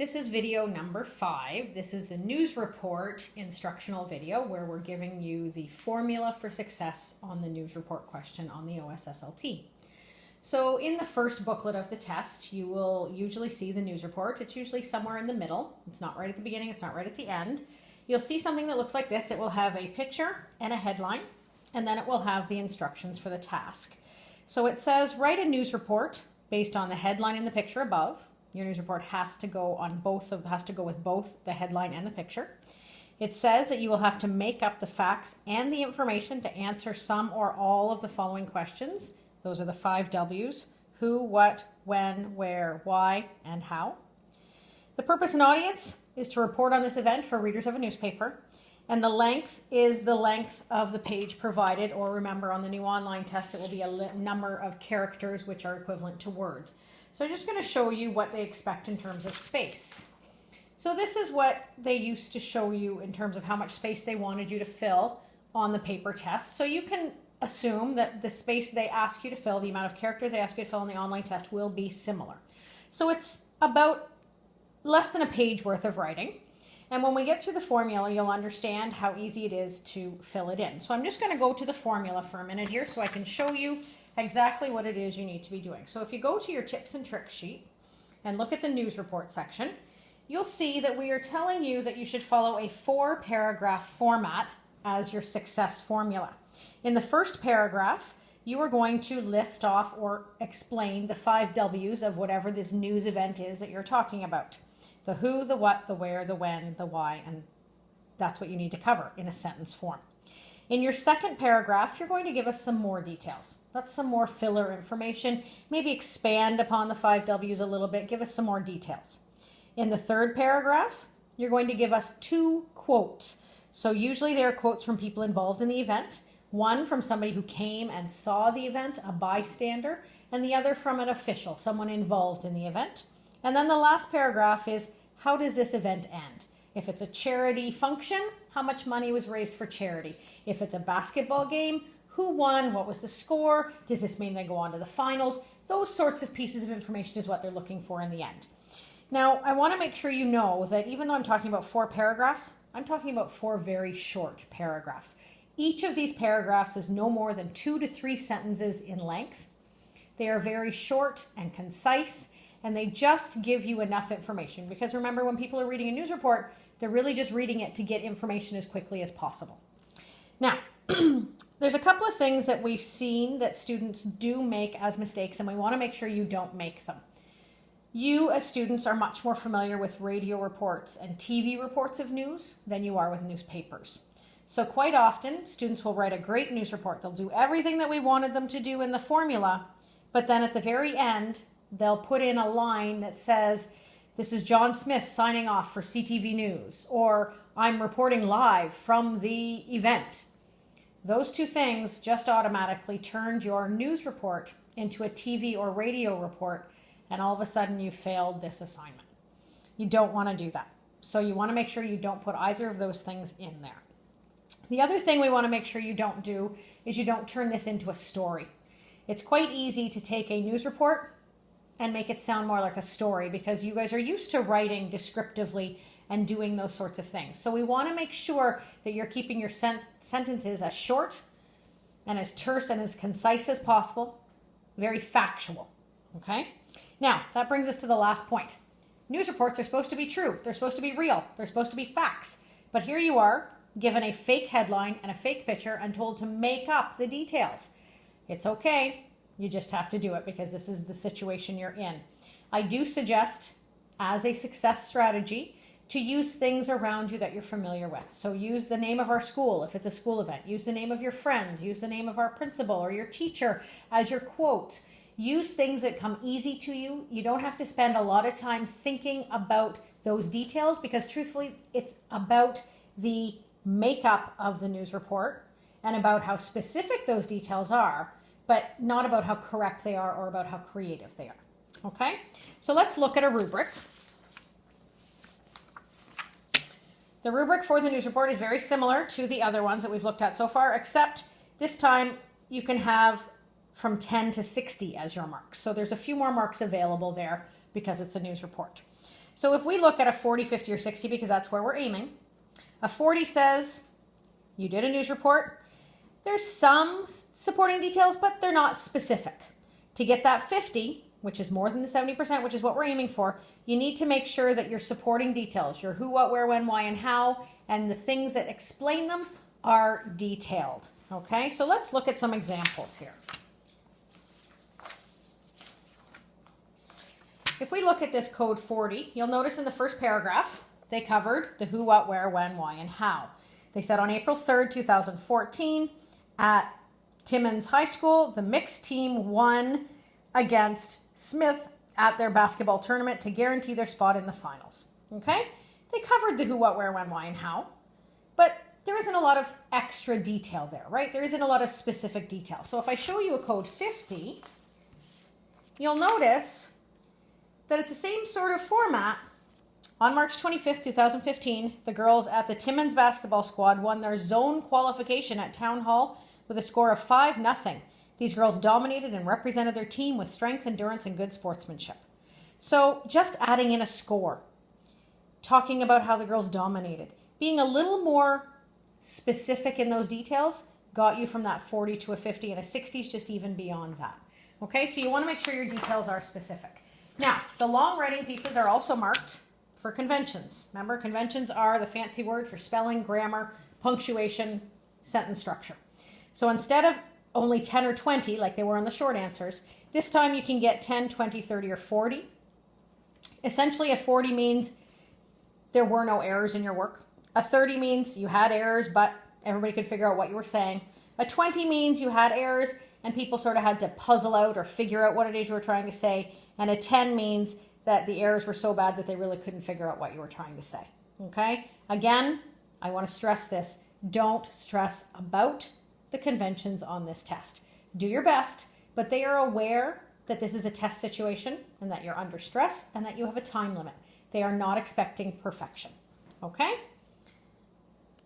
This is video number 5. This is the news report instructional video where we're giving you the formula for success on the news report question on the OSSLT. So in the first booklet of the test, you will usually see the news report. It's usually somewhere in the middle. It's not right at the beginning, it's not right at the end. You'll see something that looks like this. It will have a picture and a headline, and then it will have the instructions for the task. So it says, write a news report based on the headline and the picture above. Your news report has to go with both the headline and the picture. It says that you will have to make up the facts and the information to answer some or all of the following questions. Those are the 5 W's: who, what, when, where, why, and how. The purpose and audience is to report on this event for readers of a newspaper. And the length is the length of the page provided, or remember on the new online test, it will be a number of characters which are equivalent to words. So I'm just going to show you what they expect in terms of space. So this is what they used to show you in terms of how much space they wanted you to fill on the paper test. So you can assume that the space they ask you to fill, the amount of characters they ask you to fill in the online test will be similar. So it's about less than a page worth of writing. And when we get through the formula, you'll understand how easy it is to fill it in. So I'm just going to go to the formula for a minute here so I can show you exactly what it is you need to be doing. So if you go to your tips and tricks sheet and look at the news report section, you'll see that we are telling you that you should follow a 4-paragraph format as your success formula. In the first paragraph, you are going to list off or explain the 5 W's of whatever this news event is that you're talking about. The who, the what, the where, the when, the why, and that's what you need to cover in a sentence form. In your second paragraph, you're going to give us some more details. That's some more filler information. Maybe expand upon the 5 W's a little bit. Give us some more details. In the third paragraph, you're going to give us 2 quotes. So usually there are quotes from people involved in the event. One from somebody who came and saw the event, a bystander, and the other from an official, someone involved in the event. And then the last paragraph is, how does this event end? If it's a charity function, how much money was raised for charity? If it's a basketball game, who won? What was the score? Does this mean they go on to the finals? Those sorts of pieces of information is what they're looking for in the end. Now, I want to make sure you know that even though I'm talking about 4 paragraphs, I'm talking about 4 very short paragraphs. Each of these paragraphs is no more than 2 to 3 sentences in length. They are very short and concise, and they just give you enough information. Because remember, when people are reading a news report, they're really just reading it to get information as quickly as possible. Now, there's a couple of things that we've seen that students do make as mistakes, and we want to make sure you don't make them. You, as students, are much more familiar with radio reports and TV reports of news than you are with newspapers. So quite often, students will write a great news report. They'll do everything that we wanted them to do in the formula, but then at the very end, they'll put in a line that says, this is John Smith signing off for CTV News, or I'm reporting live from the event. Those 2 things just automatically turned your news report into a TV or radio report, and all of a sudden you failed this assignment. You don't want to do that. So you want to make sure you don't put either of those things in there. The other thing we want to make sure you don't do is you don't turn this into a story. It's quite easy to take a news report and make it sound more like a story because you guys are used to writing descriptively and doing those sorts of things. So we want to make sure that you're keeping your sentences as short and as terse and as concise as possible, very factual, okay? Now, that brings us to the last point. News reports are supposed to be true. They're supposed to be real. They're supposed to be facts. But here you are, given a fake headline and a fake picture and told to make up the details. It's okay. You just have to do it because this is the situation you're in. I do suggest, as a success strategy, to use things around you that you're familiar with. So use the name of our school if it's a school event. Use the name of your friends. Use the name of our principal or your teacher as your quotes. Use things that come easy to you. You don't have to spend a lot of time thinking about those details because truthfully, it's about the makeup of the news report and about how specific those details are, but not about how correct they are or about how creative they are. Okay? So let's look at a rubric. The rubric for the news report is very similar to the other ones that we've looked at so far, except this time you can have from 10 to 60 as your marks. So there's a few more marks available there because it's a news report. So if we look at a 40, 50, or 60, because that's where we're aiming, a 40 says you did a news report. There's some supporting details, but they're not specific. To get that 50, which is more than the 70%, which is what we're aiming for, you need to make sure that your supporting details, your who, what, where, when, why, and how, and the things that explain them are detailed. Okay, so let's look at some examples here. If we look at this code 40, you'll notice in the first paragraph, they covered the who, what, where, when, why, and how. They said on April 3rd, 2014, at Timmins High School, the mixed team won against Smith at their basketball tournament to guarantee their spot in the finals. Okay? They covered the who, what, where, when, why, and how, but there isn't a lot of extra detail there, right? There isn't a lot of specific detail. So if I show you a code 50, you'll notice that it's the same sort of format. On March 25th, 2015, the girls at the Timmins basketball squad won their zone qualification at Town Hall with a score of 5-0. These girls dominated and represented their team with strength, endurance, and good sportsmanship. So just adding in a score, talking about how the girls dominated, being a little more specific in those details got you from that 40 to a 50, and a 60 is just even beyond that. Okay, so you want to make sure your details are specific. Now, the long writing pieces are also marked for conventions. Remember, conventions are the fancy word for spelling, grammar, punctuation, sentence structure. So instead of only 10 or 20 like they were on the short answers, this time you can get 10, 20, 30, or 40. Essentially, a 40 means there were no errors in your work. A 30 means you had errors, but everybody could figure out what you were saying. A 20 means you had errors and people sort of had to puzzle out or figure out what it is you were trying to say. And a 10 means that the errors were so bad that they really couldn't figure out what you were trying to say. Okay? Again, I want to stress this. Don't stress about the conventions on this test. Do your best, but they are aware that this is a test situation and that you're under stress and that you have a time limit. They are not expecting perfection. Okay?